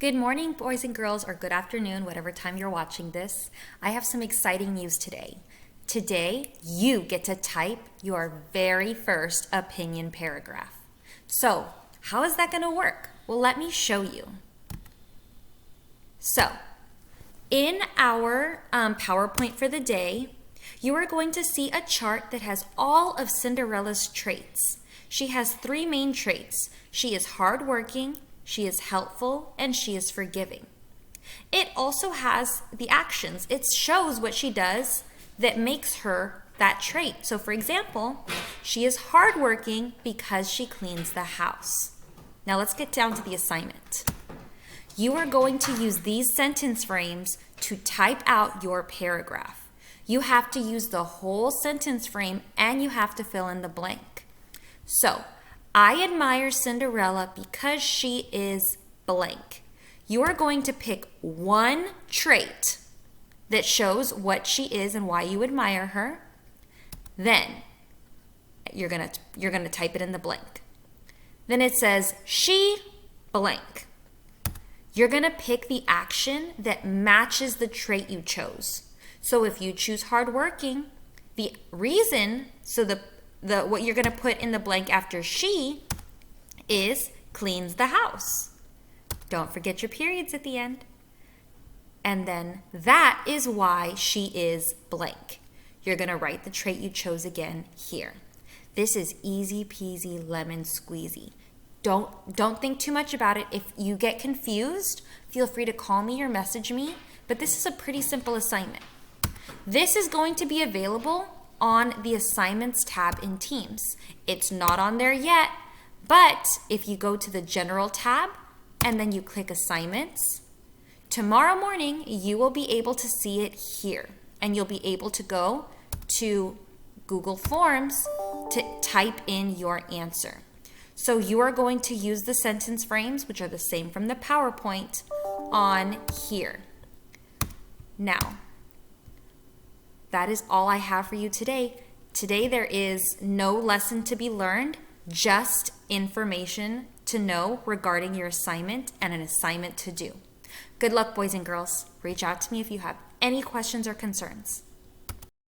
Good morning, boys and girls, or good afternoon, whatever time you're watching this. I have some exciting news today. Today, you get to type your very first opinion paragraph. So, how is that going to work? Well, let me show you. So, in our PowerPoint for the day, you are going to see a chart that has all of Cinderella's traits. She has three main traits. She is hardworking, she is helpful, and she is forgiving. It also has the actions. It shows what she does that makes her that trait. So for example, she is hardworking because she cleans the house. Now let's get down to the assignment. You are going to use these sentence frames to type out your paragraph. You have to use the whole sentence frame and you have to fill in the blank. So, I admire Cinderella because she is blank. You are going to pick one trait that shows what she is and why you admire her. Then you're gonna type it in the blank. Then it says she blank. You're gonna pick the action that matches the trait you chose. So if you choose hardworking, the reason, what you're going to put in the blank after she is cleans the house. Don't forget your periods at the end. And then that is why she is blank. You're going to write the trait you chose again here. This is easy peasy lemon squeezy. Don't think too much about it. If you get confused, feel free to call me or message me. But this is a pretty simple assignment. This is going to be available on the assignments tab in Teams. It's not on there yet, but if you go to the general tab and then you click assignments, tomorrow morning you will be able to see it here and you'll be able to go to Google Forms to type in your answer. So you are going to use the sentence frames, which are the same from the PowerPoint, on here. Now, that is all I have for you today. Today there is no lesson to be learned, just information to know regarding your assignment and an assignment to do. Good luck, boys and girls. Reach out to me if you have any questions or concerns.